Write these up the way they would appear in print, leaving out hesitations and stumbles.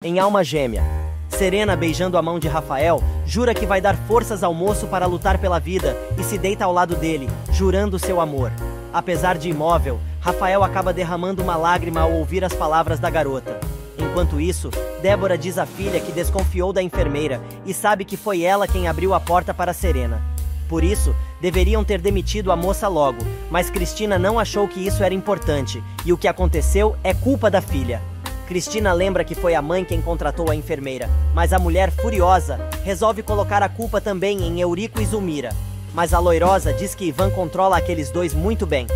Em Alma Gêmea, Serena, beijando a mão de Rafael, jura que vai dar forças ao moço para lutar pela vida e se deita ao lado dele, jurando seu amor. Apesar de imóvel, Rafael acaba derramando uma lágrima ao ouvir as palavras da garota. Enquanto isso, Débora diz à filha que desconfiou da enfermeira e sabe que foi ela quem abriu a porta para Serena. Por isso, deveriam ter demitido a moça logo, mas Cristina não achou que isso era importante, e o que aconteceu é culpa da filha. Cristina lembra que foi a mãe quem contratou a enfermeira, mas a mulher, furiosa, resolve colocar a culpa também em Eurico e Zulmira. Mas a loirosa diz que Ivan controla aqueles dois muito bem.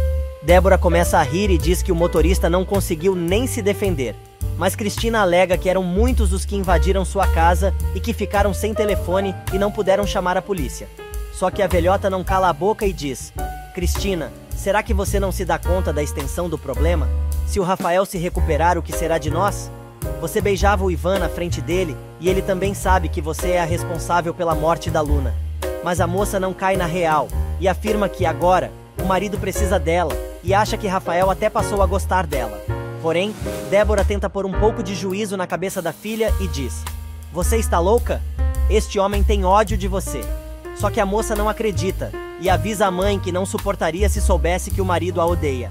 Débora começa a rir e diz que o motorista não conseguiu nem se defender. Mas Cristina alega que eram muitos os que invadiram sua casa e que ficaram sem telefone e não puderam chamar a polícia. Só que a velhota não cala a boca e diz: Cristina, será que você não se dá conta da extensão do problema? Se o Rafael se recuperar, o que será de nós? Você beijava o Ivan na frente dele e ele também sabe que você é a responsável pela morte da Luna. Mas a moça não cai na real e afirma que agora o marido precisa dela e acha que Rafael até passou a gostar dela. Porém, Débora tenta pôr um pouco de juízo na cabeça da filha e diz: Você está louca? Este homem tem ódio de você. Só que a moça não acredita e avisa a mãe que não suportaria se soubesse que o marido a odeia.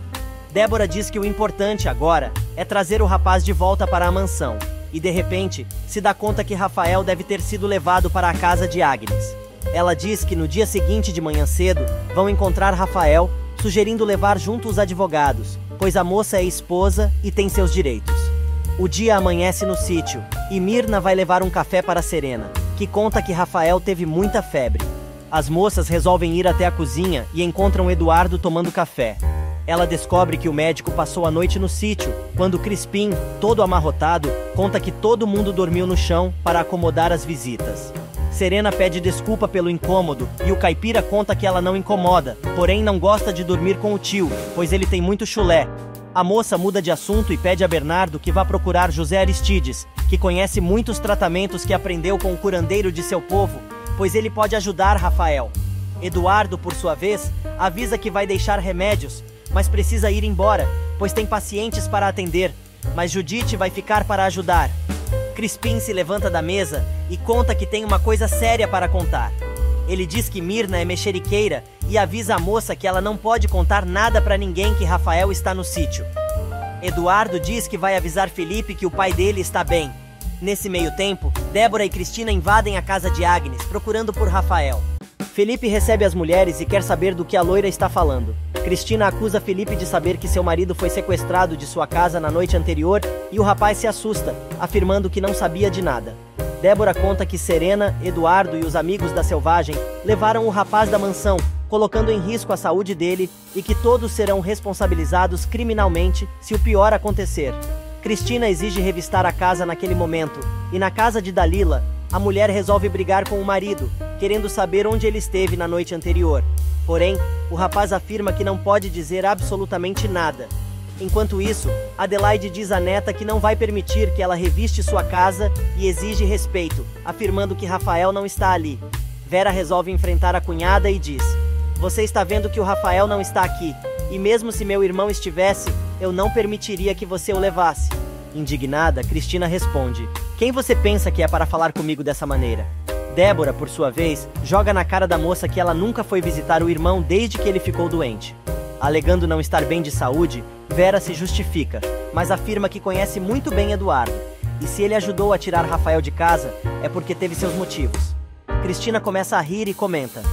Débora diz que o importante agora é trazer o rapaz de volta para a mansão e, de repente, se dá conta que Rafael deve ter sido levado para a casa de Agnes. Ela diz que no dia seguinte de manhã cedo vão encontrar Rafael, sugerindo levar junto os advogados, pois a moça é esposa e tem seus direitos. O dia amanhece no sítio e Mirna vai levar um café para Serena, que conta que Rafael teve muita febre. As moças resolvem ir até a cozinha e encontram Eduardo tomando café. Ela descobre que o médico passou a noite no sítio, quando Crispim, todo amarrotado, conta que todo mundo dormiu no chão para acomodar as visitas. Serena pede desculpa pelo incômodo e o caipira conta que ela não incomoda, porém não gosta de dormir com o tio, pois ele tem muito chulé. A moça muda de assunto e pede a Bernardo que vá procurar José Aristides, que conhece muitos tratamentos que aprendeu com o curandeiro de seu povo, pois ele pode ajudar Rafael. Eduardo, por sua vez, avisa que vai deixar remédios, mas precisa ir embora, pois tem pacientes para atender, mas Judite vai ficar para ajudar. Crispim se levanta da mesa e conta que tem uma coisa séria para contar. Ele diz que Mirna é mexeriqueira e avisa a moça que ela não pode contar nada para ninguém que Rafael está no sítio. Eduardo diz que vai avisar Felipe que o pai dele está bem. Nesse meio tempo, Débora e Cristina invadem a casa de Agnes, procurando por Rafael. Felipe recebe as mulheres e quer saber do que a loira está falando. Cristina acusa Felipe de saber que seu marido foi sequestrado de sua casa na noite anterior e o rapaz se assusta, afirmando que não sabia de nada. Débora conta que Serena, Eduardo e os amigos da Selvagem levaram o rapaz da mansão, colocando em risco a saúde dele e que todos serão responsabilizados criminalmente se o pior acontecer. Cristina exige revistar a casa naquele momento e na casa de Dalila, a mulher resolve brigar com o marido, querendo saber onde ele esteve na noite anterior. Porém, o rapaz afirma que não pode dizer absolutamente nada. Enquanto isso, Adelaide diz à neta que não vai permitir que ela reviste sua casa e exige respeito, afirmando que Rafael não está ali. Vera resolve enfrentar a cunhada e diz: Você está vendo que o Rafael não está aqui, e mesmo se meu irmão estivesse, eu não permitiria que você o levasse. Indignada, Cristina responde: Quem você pensa que é para falar comigo dessa maneira? Débora, por sua vez, joga na cara da moça que ela nunca foi visitar o irmão desde que ele ficou doente. Alegando não estar bem de saúde, Vera se justifica, mas afirma que conhece muito bem Eduardo, e se ele ajudou a tirar Rafael de casa, é porque teve seus motivos. Cristina começa a rir e comenta: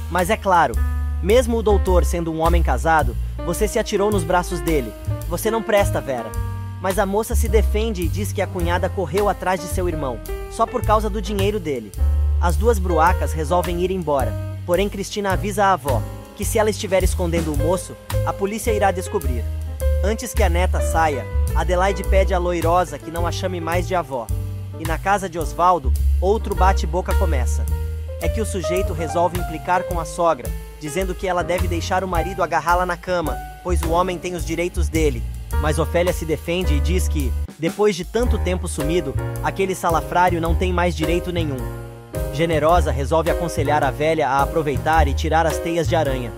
Mas é claro, mesmo o doutor sendo um homem casado, você se atirou nos braços dele. Você não presta, Vera. Mas a moça se defende e diz que a cunhada correu atrás de seu irmão, só por causa do dinheiro dele. As duas bruacas resolvem ir embora, porém Cristina avisa a avó que se ela estiver escondendo o moço, a polícia irá descobrir. Antes que a neta saia, Adelaide pede à loirosa que não a chame mais de avó. E na casa de Osvaldo, outro bate-boca começa. É que o sujeito resolve implicar com a sogra, dizendo que ela deve deixar o marido agarrá-la na cama, pois o homem tem os direitos dele. Mas Ofélia se defende e diz que, depois de tanto tempo sumido, aquele salafrário não tem mais direito nenhum. Generosa resolve aconselhar a velha a aproveitar e tirar as teias de aranha.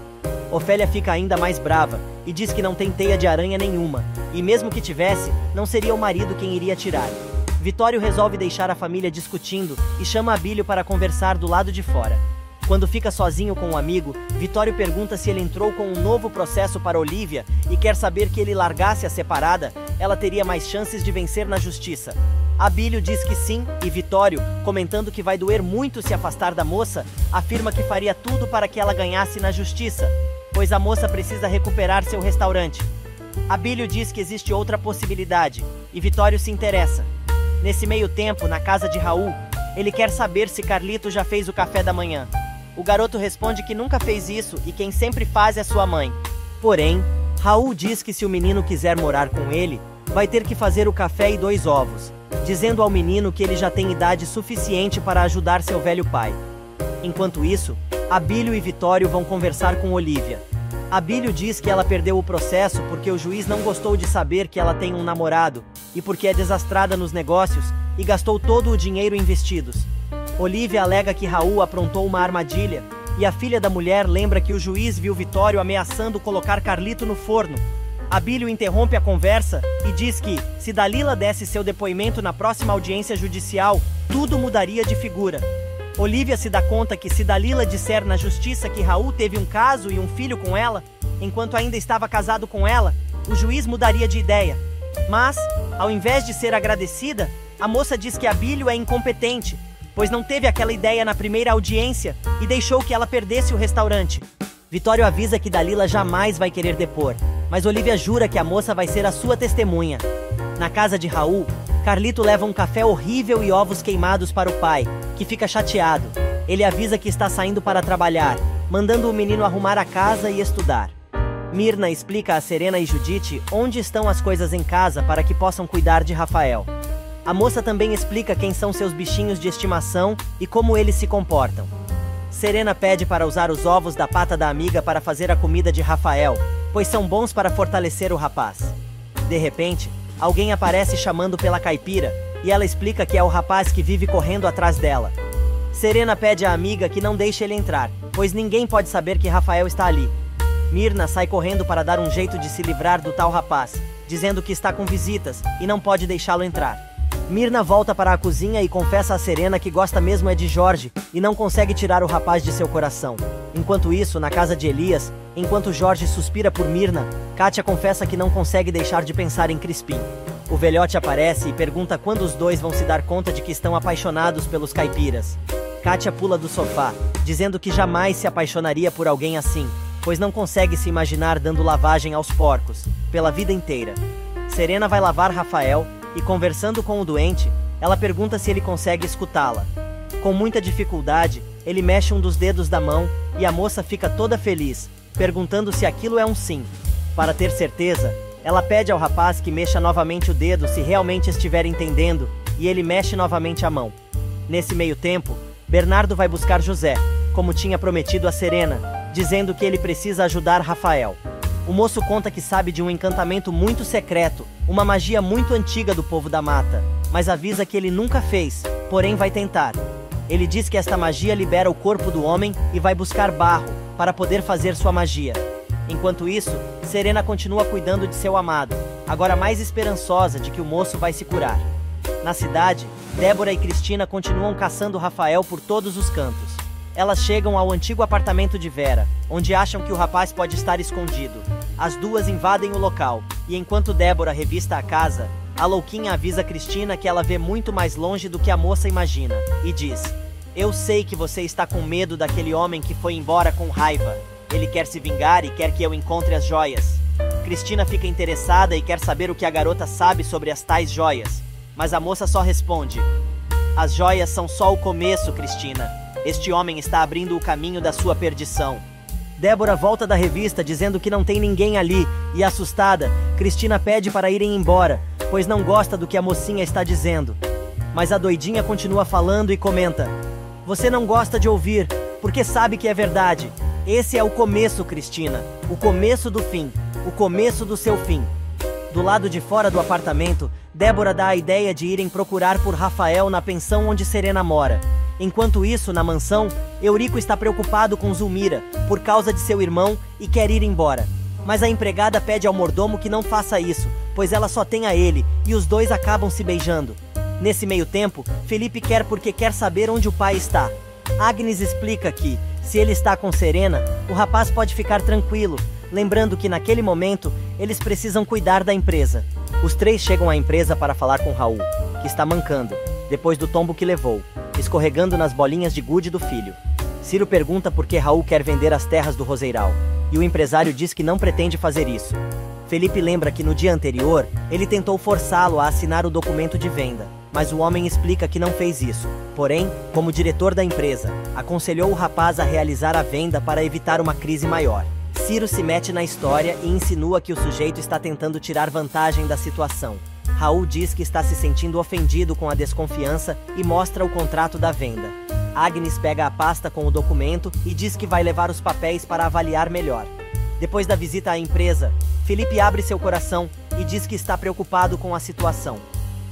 Ofélia fica ainda mais brava e diz que não tem teia de aranha nenhuma, e mesmo que tivesse, não seria o marido quem iria tirar. Vitório resolve deixar a família discutindo e chama Abílio para conversar do lado de fora. Quando fica sozinho com um amigo, Vitório pergunta se ele entrou com um novo processo para Olívia e quer saber que ele largasse a separada, ela teria mais chances de vencer na justiça. Abílio diz que sim, e Vitório, comentando que vai doer muito se afastar da moça, afirma que faria tudo para que ela ganhasse na justiça, pois a moça precisa recuperar seu restaurante. Abílio diz que existe outra possibilidade, e Vitório se interessa. Nesse meio tempo, na casa de Raul, ele quer saber se Carlito já fez o café da manhã. O garoto responde que nunca fez isso e quem sempre faz é sua mãe. Porém, Raul diz que se o menino quiser morar com ele, vai ter que fazer o café e 2 ovos, dizendo ao menino que ele já tem idade suficiente para ajudar seu velho pai. Enquanto isso, Abílio e Vitório vão conversar com Olívia. Abílio diz que ela perdeu o processo porque o juiz não gostou de saber que ela tem um namorado e porque é desastrada nos negócios e gastou todo o dinheiro investidos. Olívia alega que Raul aprontou uma armadilha e a filha da mulher lembra que o juiz viu Vitório ameaçando colocar Carlito no forno. Abílio interrompe a conversa e diz que, se Dalila desse seu depoimento na próxima audiência judicial, tudo mudaria de figura. Olívia se dá conta que se Dalila disser na justiça que Raul teve um caso e um filho com ela, enquanto ainda estava casado com ela, o juiz mudaria de ideia. Mas, ao invés de ser agradecida, a moça diz que Abílio é incompetente, pois não teve aquela ideia na primeira audiência e deixou que ela perdesse o restaurante. Vitório avisa que Dalila jamais vai querer depor, mas Olívia jura que a moça vai ser a sua testemunha. Na casa de Raul, Carlito leva um café horrível e ovos queimados para o pai, que fica chateado. Ele avisa que está saindo para trabalhar, mandando o menino arrumar a casa e estudar. Mirna explica a Serena e Judite onde estão as coisas em casa para que possam cuidar de Rafael. A moça também explica quem são seus bichinhos de estimação e como eles se comportam. Serena pede para usar os ovos da pata da amiga para fazer a comida de Rafael, pois são bons para fortalecer o rapaz. De repente, alguém aparece chamando pela caipira, e ela explica que é o rapaz que vive correndo atrás dela. Serena pede à amiga que não deixe ele entrar, pois ninguém pode saber que Rafael está ali. Mirna sai correndo para dar um jeito de se livrar do tal rapaz, dizendo que está com visitas e não pode deixá-lo entrar. Mirna volta para a cozinha e confessa a Serena que gosta mesmo é de Jorge e não consegue tirar o rapaz de seu coração. Enquanto isso, na casa de Elias, enquanto Jorge suspira por Mirna, Kátia confessa que não consegue deixar de pensar em Crispim. O velhote aparece e pergunta quando os dois vão se dar conta de que estão apaixonados pelos caipiras. Kátia pula do sofá, dizendo que jamais se apaixonaria por alguém assim, pois não consegue se imaginar dando lavagem aos porcos, pela vida inteira. Serena vai lavar Rafael e, conversando com o doente, ela pergunta se ele consegue escutá-la. Com muita dificuldade, ele mexe um dos dedos da mão e a moça fica toda feliz, perguntando se aquilo é um sim. Para ter certeza, ela pede ao rapaz que mexa novamente o dedo se realmente estiver entendendo, e ele mexe novamente a mão. Nesse meio tempo, Bernardo vai buscar José, como tinha prometido a Serena, dizendo que ele precisa ajudar Rafael. O moço conta que sabe de um encantamento muito secreto, uma magia muito antiga do povo da mata, mas avisa que ele nunca fez, porém vai tentar. Ele diz que esta magia libera o corpo do homem e vai buscar barro para poder fazer sua magia. Enquanto isso, Serena continua cuidando de seu amado, agora mais esperançosa de que o moço vai se curar. Na cidade, Débora e Cristina continuam caçando Rafael por todos os cantos. Elas chegam ao antigo apartamento de Vera, onde acham que o rapaz pode estar escondido. As duas invadem o local, e enquanto Débora revista a casa, a louquinha avisa Cristina que ela vê muito mais longe do que a moça imagina, e diz: "Eu sei que você está com medo daquele homem que foi embora com raiva. Ele quer se vingar e quer que eu encontre as joias." Cristina fica interessada e quer saber o que a garota sabe sobre as tais joias, mas a moça só responde: "As joias são só o começo, Cristina. Este homem está abrindo o caminho da sua perdição." Débora volta da revista dizendo que não tem ninguém ali e, assustada, Cristina pede para irem embora, pois não gosta do que a mocinha está dizendo. Mas a doidinha continua falando e comenta: "Você não gosta de ouvir, porque sabe que é verdade. Esse é o começo, Cristina, o começo do fim, o começo do seu fim." Do lado de fora do apartamento, Débora dá a ideia de irem procurar por Rafael na pensão onde Serena mora. Enquanto isso, na mansão, Eurico está preocupado com Zulmira, por causa de seu irmão, e quer ir embora. Mas a empregada pede ao mordomo que não faça isso, pois ela só tem a ele, e os dois acabam se beijando. Nesse meio tempo, Felipe quer porque quer saber onde o pai está. Agnes explica que, se ele está com Serena, o rapaz pode ficar tranquilo, lembrando que naquele momento, eles precisam cuidar da empresa. Os três chegam à empresa para falar com Raul, que está mancando, depois do tombo que levou, escorregando nas bolinhas de gude do filho. Ciro pergunta por que Raul quer vender as terras do Roseiral, e o empresário diz que não pretende fazer isso. Felipe lembra que no dia anterior, ele tentou forçá-lo a assinar o documento de venda, mas o homem explica que não fez isso. Porém, como diretor da empresa, aconselhou o rapaz a realizar a venda para evitar uma crise maior. Ciro se mete na história e insinua que o sujeito está tentando tirar vantagem da situação. Raul diz que está se sentindo ofendido com a desconfiança e mostra o contrato da venda. Agnes pega a pasta com o documento e diz que vai levar os papéis para avaliar melhor. Depois da visita à empresa, Felipe abre seu coração e diz que está preocupado com a situação.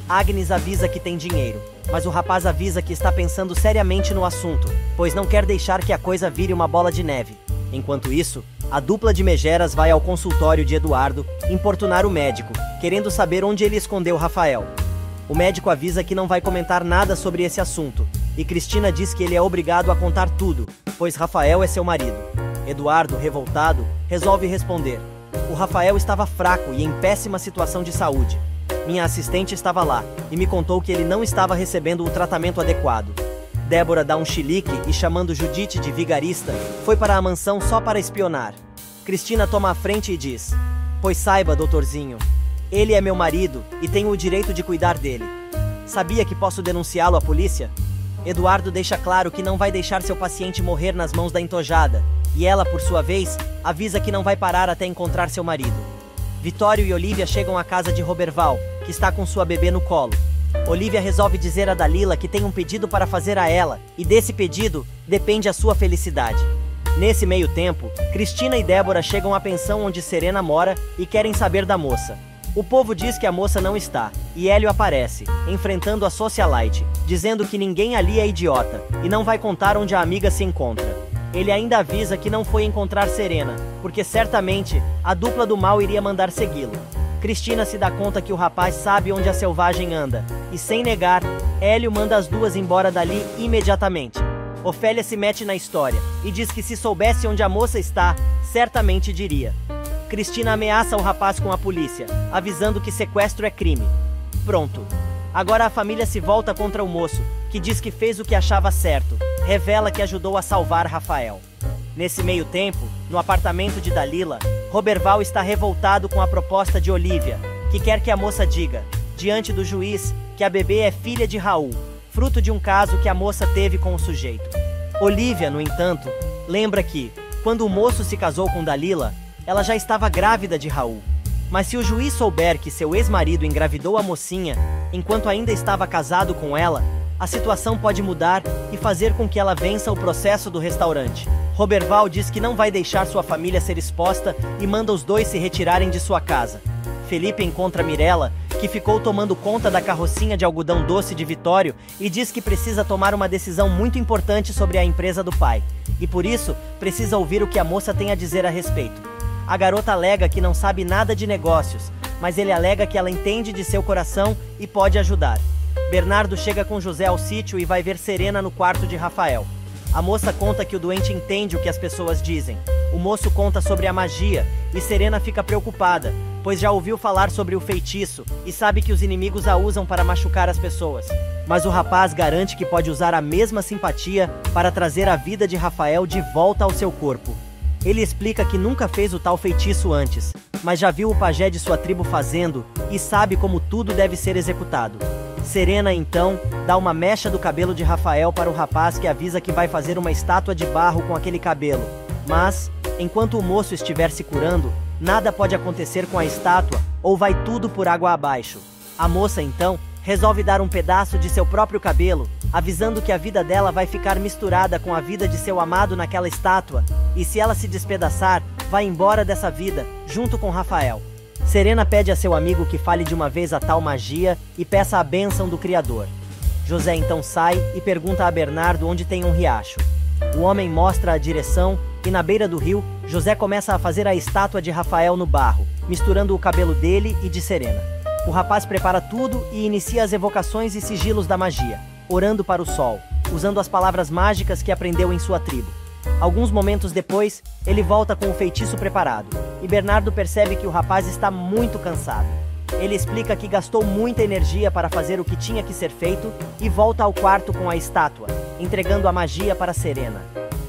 Agnes avisa que tem dinheiro, mas o rapaz avisa que está pensando seriamente no assunto, pois não quer deixar que a coisa vire uma bola de neve. Enquanto isso, a dupla de megeras vai ao consultório de Eduardo importunar o médico, querendo saber onde ele escondeu Rafael. O médico avisa que não vai comentar nada sobre esse assunto, e Cristina diz que ele é obrigado a contar tudo, pois Rafael é seu marido. Eduardo, revoltado, resolve responder. O Rafael estava fraco e em péssima situação de saúde. Minha assistente estava lá e me contou que ele não estava recebendo o tratamento adequado. Débora dá um chilique e, chamando Judite de vigarista, foi para a mansão só para espionar. Cristina toma a frente e diz: "Pois saiba, doutorzinho, ele é meu marido e tenho o direito de cuidar dele. Sabia que posso denunciá-lo à polícia?" Eduardo deixa claro que não vai deixar seu paciente morrer nas mãos da entojada, e ela, por sua vez, avisa que não vai parar até encontrar seu marido. Vitório e Olivia chegam à casa de Roberval, que está com sua bebê no colo. Olivia resolve dizer a Dalila que tem um pedido para fazer a ela, e desse pedido depende a sua felicidade. Nesse meio tempo, Cristina e Débora chegam à pensão onde Serena mora e querem saber da moça. O povo diz que a moça não está, e Hélio aparece, enfrentando a socialite, dizendo que ninguém ali é idiota, e não vai contar onde a amiga se encontra. Ele ainda avisa que não foi encontrar Serena, porque certamente a dupla do mal iria mandar segui-lo. Cristina se dá conta que o rapaz sabe onde a selvagem anda, e sem negar, Hélio manda as duas embora dali imediatamente. Ofélia se mete na história, e diz que se soubesse onde a moça está, certamente diria. Cristina ameaça o rapaz com a polícia, avisando que sequestro é crime. Pronto. Agora a família se volta contra o moço, que diz que fez o que achava certo, revela que ajudou a salvar Rafael. Nesse meio tempo, no apartamento de Dalila, Roberval está revoltado com a proposta de Olivia, que quer que a moça diga, diante do juiz, que a bebê é filha de Raul, fruto de um caso que a moça teve com o sujeito. Olivia, no entanto, lembra que, quando o moço se casou com Dalila, ela já estava grávida de Raul. Mas se o juiz souber que seu ex-marido engravidou a mocinha, enquanto ainda estava casado com ela, a situação pode mudar e fazer com que ela vença o processo do restaurante. Roberval diz que não vai deixar sua família ser exposta e manda os dois se retirarem de sua casa. Felipe encontra Mirella, que ficou tomando conta da carrocinha de algodão doce de Vitório, e diz que precisa tomar uma decisão muito importante sobre a empresa do pai, e por isso precisa ouvir o que a moça tem a dizer a respeito. A garota alega que não sabe nada de negócios, mas ele alega que ela entende de seu coração e pode ajudar. Bernardo chega com José ao sítio e vai ver Serena no quarto de Rafael. A moça conta que o doente entende o que as pessoas dizem. O moço conta sobre a magia e Serena fica preocupada, pois já ouviu falar sobre o feitiço e sabe que os inimigos a usam para machucar as pessoas. Mas o rapaz garante que pode usar a mesma simpatia para trazer a vida de Rafael de volta ao seu corpo. Ele explica que nunca fez o tal feitiço antes, mas já viu o pajé de sua tribo fazendo e sabe como tudo deve ser executado. Serena, então, dá uma mecha do cabelo de Rafael para o rapaz, que avisa que vai fazer uma estátua de barro com aquele cabelo. Mas, enquanto o moço estiver se curando, nada pode acontecer com a estátua ou vai tudo por água abaixo. A moça, então, resolve dar um pedaço de seu próprio cabelo, avisando que a vida dela vai ficar misturada com a vida de seu amado naquela estátua, e se ela se despedaçar, vai embora dessa vida, junto com Rafael. Serena pede a seu amigo que fale de uma vez a tal magia e peça a bênção do Criador. José então sai e pergunta a Bernardo onde tem um riacho. O homem mostra a direção e na beira do rio, José começa a fazer a estátua de Rafael no barro, misturando o cabelo dele e de Serena. O rapaz prepara tudo e inicia as evocações e sigilos da magia, orando para o sol, usando as palavras mágicas que aprendeu em sua tribo. Alguns momentos depois, ele volta com o feitiço preparado, e Bernardo percebe que o rapaz está muito cansado. Ele explica que gastou muita energia para fazer o que tinha que ser feito e volta ao quarto com a estátua, entregando a magia para Serena.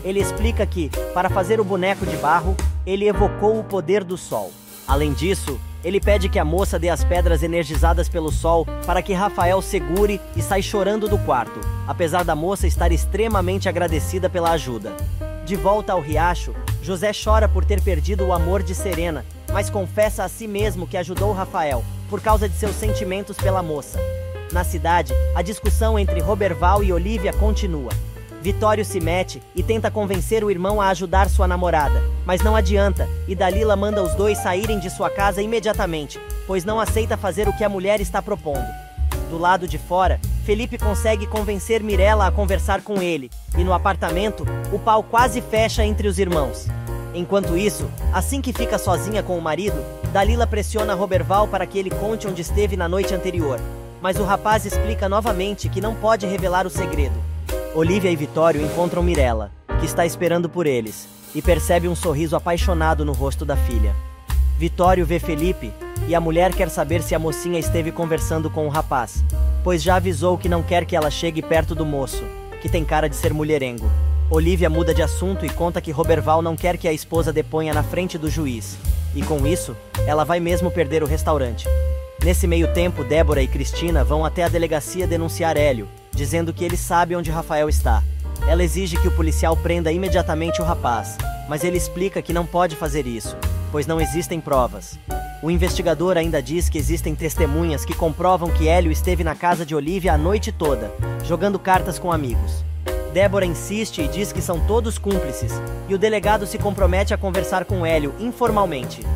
Ele explica que, para fazer o boneco de barro, ele evocou o poder do sol. Além disso, ele pede que a moça dê as pedras energizadas pelo sol para que Rafael segure e sai chorando do quarto, apesar da moça estar extremamente agradecida pela ajuda. De volta ao riacho, José chora por ter perdido o amor de Serena, mas confessa a si mesmo que ajudou Rafael, por causa de seus sentimentos pela moça. Na cidade, a discussão entre Roberval e Olivia continua. Vitório se mete e tenta convencer o irmão a ajudar sua namorada, mas não adianta, e Dalila manda os dois saírem de sua casa imediatamente, pois não aceita fazer o que a mulher está propondo. Do lado de fora, Felipe consegue convencer Mirella a conversar com ele, e no apartamento, o pau quase fecha entre os irmãos. Enquanto isso, assim que fica sozinha com o marido, Dalila pressiona Roberval para que ele conte onde esteve na noite anterior, mas o rapaz explica novamente que não pode revelar o segredo. Olivia e Vitório encontram Mirella, que está esperando por eles, e percebe um sorriso apaixonado no rosto da filha. Vitório vê Felipe, e a mulher quer saber se a mocinha esteve conversando com o rapaz, pois já avisou que não quer que ela chegue perto do moço, que tem cara de ser mulherengo. Olivia muda de assunto e conta que Roberval não quer que a esposa deponha na frente do juiz, e com isso, ela vai mesmo perder o restaurante. Nesse meio tempo, Débora e Cristina vão até a delegacia denunciar Hélio, dizendo que ele sabe onde Rafael está. Ela exige que o policial prenda imediatamente o rapaz, mas ele explica que não pode fazer isso, pois não existem provas. O investigador ainda diz que existem testemunhas que comprovam que Hélio esteve na casa de Olivia a noite toda, jogando cartas com amigos. Débora insiste e diz que são todos cúmplices, e o delegado se compromete a conversar com Hélio informalmente.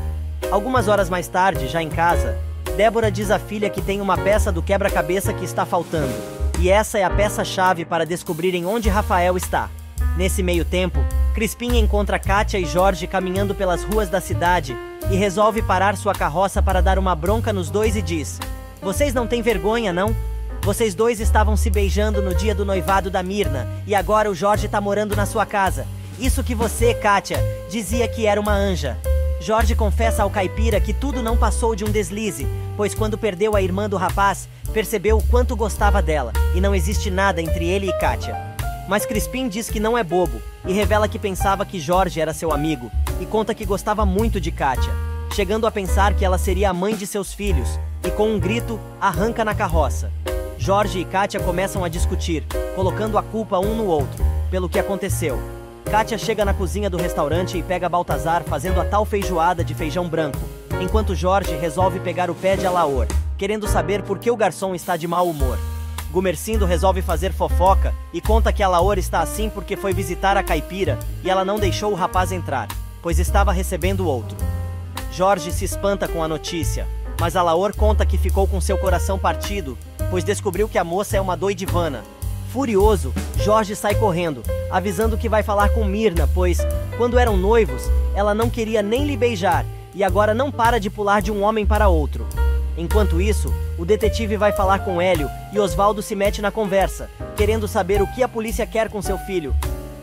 Algumas horas mais tarde, já em casa, Débora diz à filha que tem uma peça do quebra-cabeça que está faltando, e essa é a peça-chave para descobrirem onde Rafael está. Nesse meio tempo, Crispim encontra Kátia e Jorge caminhando pelas ruas da cidade e resolve parar sua carroça para dar uma bronca nos dois e diz: "Vocês não têm vergonha, não? Vocês dois estavam se beijando no dia do noivado da Mirna e agora o Jorge tá morando na sua casa. Isso que você, Kátia, dizia que era uma anja." Jorge confessa ao caipira que tudo não passou de um deslize, pois quando perdeu a irmã do rapaz, percebeu o quanto gostava dela, e não existe nada entre ele e Kátia. Mas Crispim diz que não é bobo, e revela que pensava que Jorge era seu amigo, e conta que gostava muito de Kátia, chegando a pensar que ela seria a mãe de seus filhos, e com um grito, arranca na carroça. Jorge e Kátia começam a discutir, colocando a culpa um no outro, pelo que aconteceu. Kátia chega na cozinha do restaurante e pega Baltazar fazendo a tal feijoada de feijão branco, enquanto Jorge resolve pegar o pé de Alaor, querendo saber por que o garçom está de mau humor. Gumercindo resolve fazer fofoca e conta que Alaor está assim porque foi visitar a caipira e ela não deixou o rapaz entrar, pois estava recebendo outro. Jorge se espanta com a notícia, mas Alaor conta que ficou com seu coração partido, pois descobriu que a moça é uma doidivana. Furioso, Jorge sai correndo, avisando que vai falar com Mirna, pois, quando eram noivos, ela não queria nem lhe beijar, e agora não para de pular de um homem para outro. Enquanto isso, o detetive vai falar com Hélio e Osvaldo se mete na conversa, querendo saber o que a polícia quer com seu filho.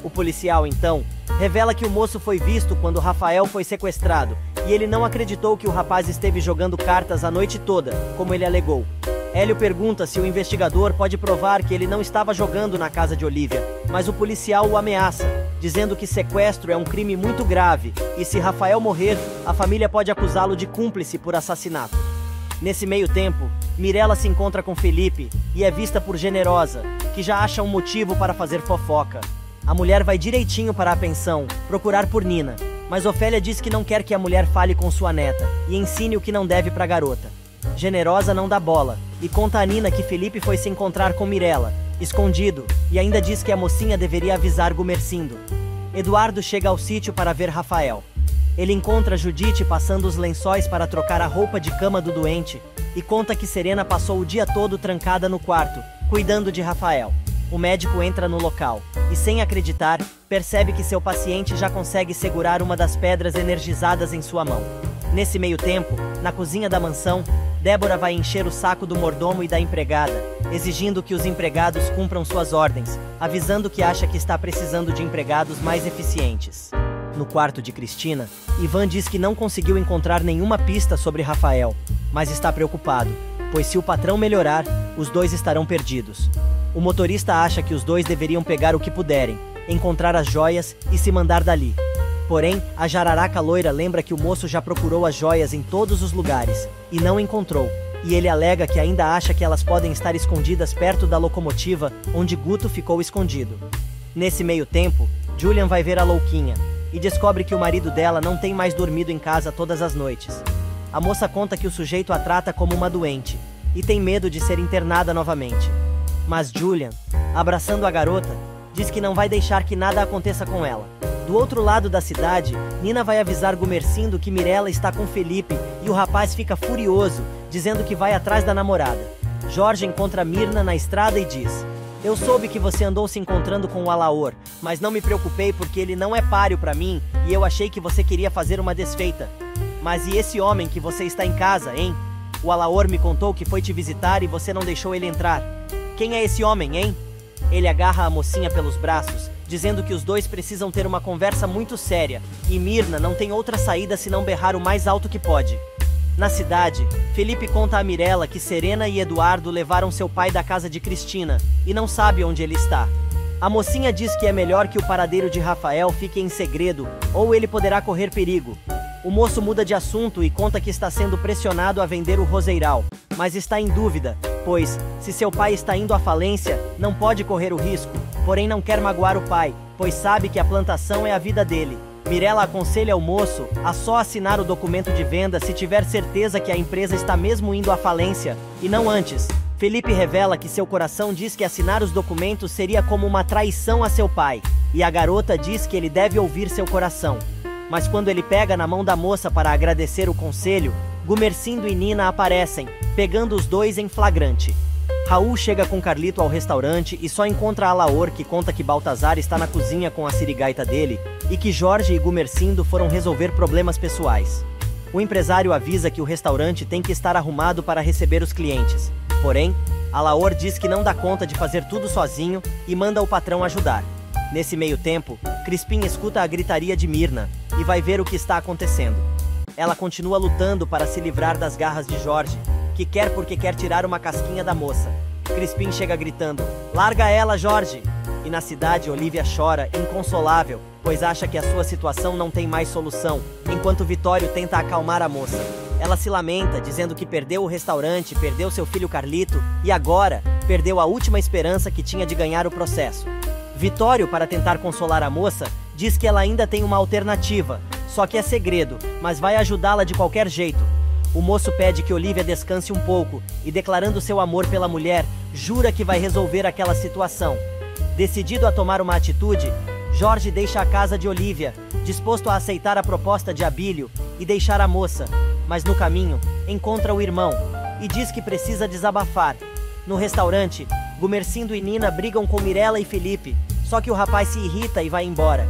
O policial, então, revela que o moço foi visto quando Rafael foi sequestrado, e ele não acreditou que o rapaz esteve jogando cartas a noite toda, como ele alegou. Hélio pergunta se o investigador pode provar que ele não estava jogando na casa de Olivia, mas o policial o ameaça, dizendo que sequestro é um crime muito grave e se Rafael morrer, a família pode acusá-lo de cúmplice por assassinato. Nesse meio tempo, Mirella se encontra com Felipe e é vista por Generosa, que já acha um motivo para fazer fofoca. A mulher vai direitinho para a pensão, procurar por Nina, mas Ofélia diz que não quer que a mulher fale com sua neta e ensine o que não deve para a garota. Generosa não dá bola e conta a Nina que Felipe foi se encontrar com Mirella, escondido, e ainda diz que a mocinha deveria avisar Gumercindo. Eduardo chega ao sítio para ver Rafael. Ele encontra Judite passando os lençóis para trocar a roupa de cama do doente e conta que Serena passou o dia todo trancada no quarto, cuidando de Rafael. O médico entra no local e, sem acreditar, percebe que seu paciente já consegue segurar uma das pedras energizadas em sua mão. Nesse meio tempo, na cozinha da mansão, Débora vai encher o saco do mordomo e da empregada, exigindo que os empregados cumpram suas ordens, avisando que acha que está precisando de empregados mais eficientes. No quarto de Cristina, Ivan diz que não conseguiu encontrar nenhuma pista sobre Rafael, mas está preocupado, pois se o patrão melhorar, os dois estarão perdidos. O motorista acha que os dois deveriam pegar o que puderem, encontrar as joias e se mandar dali. Porém, a jararaca loira lembra que o moço já procurou as joias em todos os lugares, e não encontrou, e ele alega que ainda acha que elas podem estar escondidas perto da locomotiva onde Guto ficou escondido. Nesse meio tempo, Julian vai ver a louquinha, e descobre que o marido dela não tem mais dormido em casa todas as noites. A moça conta que o sujeito a trata como uma doente, e tem medo de ser internada novamente. Mas Julian, abraçando a garota, diz que não vai deixar que nada aconteça com ela. Do outro lado da cidade, Nina vai avisar Gumercindo que Mirella está com Felipe e o rapaz fica furioso, dizendo que vai atrás da namorada. Jorge encontra Mirna na estrada e diz: "Eu soube que você andou se encontrando com o Alaor, mas não me preocupei porque ele não é páreo para mim e eu achei que você queria fazer uma desfeita. Mas e esse homem que você está em casa, hein? O Alaor me contou que foi te visitar e você não deixou ele entrar. Quem é esse homem, hein?" Ele agarra a mocinha pelos braços, dizendo que os dois precisam ter uma conversa muito séria, e Mirna não tem outra saída senão berrar o mais alto que pode. Na cidade, Felipe conta a Mirella que Serena e Eduardo levaram seu pai da casa de Cristina, e não sabe onde ele está. A mocinha diz que é melhor que o paradeiro de Rafael fique em segredo, ou ele poderá correr perigo. O moço muda de assunto e conta que está sendo pressionado a vender o roseiral, mas está em dúvida, pois, se seu pai está indo à falência, não pode correr o risco, porém não quer magoar o pai, pois sabe que a plantação é a vida dele. Mirella aconselha o moço a só assinar o documento de venda se tiver certeza que a empresa está mesmo indo à falência, e não antes. Felipe revela que seu coração diz que assinar os documentos seria como uma traição a seu pai, e a garota diz que ele deve ouvir seu coração. Mas quando ele pega na mão da moça para agradecer o conselho, Gumercindo e Nina aparecem, pegando os dois em flagrante. Raul chega com Carlito ao restaurante e só encontra Alaor, que conta que Baltazar está na cozinha com a sirigaita dele e que Jorge e Gumercindo foram resolver problemas pessoais. O empresário avisa que o restaurante tem que estar arrumado para receber os clientes. Porém, Alaor diz que não dá conta de fazer tudo sozinho e manda o patrão ajudar. Nesse meio tempo, Crispim escuta a gritaria de Mirna e vai ver o que está acontecendo. Ela continua lutando para se livrar das garras de Jorge, que quer porque quer tirar uma casquinha da moça. Crispim chega gritando: "Larga ela, Jorge!" E na cidade, Olivia chora, inconsolável, pois acha que a sua situação não tem mais solução, enquanto Vitório tenta acalmar a moça. Ela se lamenta, dizendo que perdeu o restaurante, perdeu seu filho Carlito e agora perdeu a última esperança que tinha de ganhar o processo. Vitório, para tentar consolar a moça, diz que ela ainda tem uma alternativa, só que é segredo, mas vai ajudá-la de qualquer jeito. O moço pede que Olivia descanse um pouco e, declarando seu amor pela mulher, jura que vai resolver aquela situação. Decidido a tomar uma atitude, Jorge deixa a casa de Olivia, disposto a aceitar a proposta de Abílio e deixar a moça, mas no caminho encontra o irmão e diz que precisa desabafar. No restaurante, Gumercindo e Nina brigam com Mirella e Felipe, só que o rapaz se irrita e vai embora.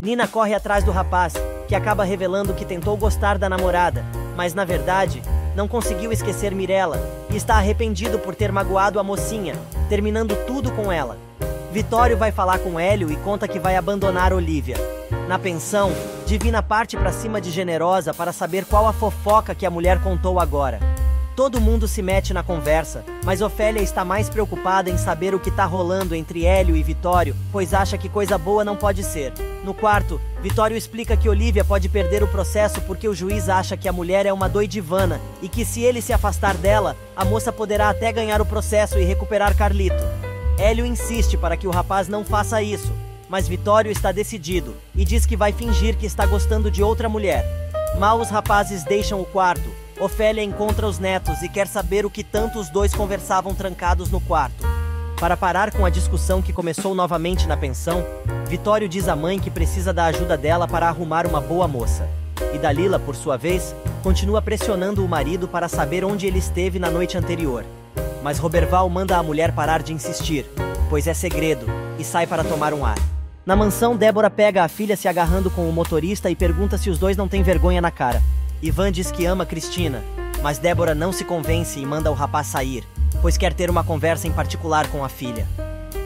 Nina corre atrás do rapaz, que acaba revelando que tentou gostar da namorada, mas na verdade, não conseguiu esquecer Mirella e está arrependido por ter magoado a mocinha, terminando tudo com ela. Vitório vai falar com Hélio e conta que vai abandonar Olivia. Na pensão, Divina parte pra cima de Generosa para saber qual a fofoca que a mulher contou agora. Todo mundo se mete na conversa, mas Ofélia está mais preocupada em saber o que tá rolando entre Hélio e Vitório, pois acha que coisa boa não pode ser. No quarto, Vitório explica que Olivia pode perder o processo porque o juiz acha que a mulher é uma doidivana e que se ele se afastar dela, a moça poderá até ganhar o processo e recuperar Carlito. Hélio insiste para que o rapaz não faça isso, mas Vitório está decidido e diz que vai fingir que está gostando de outra mulher. Mal os rapazes deixam o quarto, Ofélia encontra os netos e quer saber o que tanto os dois conversavam trancados no quarto. Para parar com a discussão que começou novamente na pensão, Vitório diz à mãe que precisa da ajuda dela para arrumar uma boa moça. E Dalila, por sua vez, continua pressionando o marido para saber onde ele esteve na noite anterior. Mas Roberval manda a mulher parar de insistir, pois é segredo, e sai para tomar um ar. Na mansão, Débora pega a filha se agarrando com o motorista e pergunta se os dois não têm vergonha na cara. Ivan diz que ama Cristina, Mas Débora não se convence e manda o rapaz sair, pois quer ter uma conversa em particular com a filha.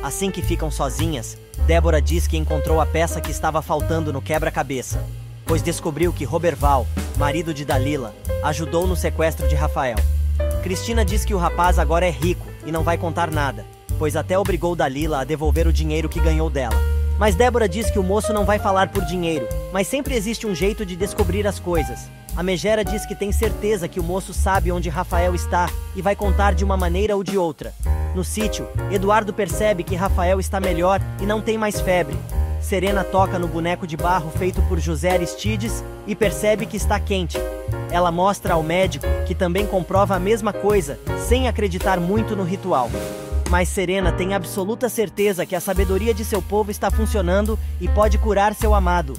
Assim que ficam sozinhas, Débora diz que encontrou a peça que estava faltando no quebra-cabeça, pois descobriu que Roberval, marido de Dalila, ajudou no sequestro de Rafael. Cristina diz que o rapaz agora é rico e não vai contar nada, pois até obrigou Dalila a devolver o dinheiro que ganhou dela. Mas Débora diz que o moço não vai falar por dinheiro, mas sempre existe um jeito de descobrir as coisas. A megera diz que tem certeza que o moço sabe onde Rafael está e vai contar de uma maneira ou de outra. No sítio, Eduardo percebe que Rafael está melhor e não tem mais febre. Serena toca no boneco de barro feito por José Aristides e percebe que está quente. Ela mostra ao médico, que também comprova a mesma coisa, sem acreditar muito no ritual. Mas Serena tem absoluta certeza que a sabedoria de seu povo está funcionando e pode curar seu amado.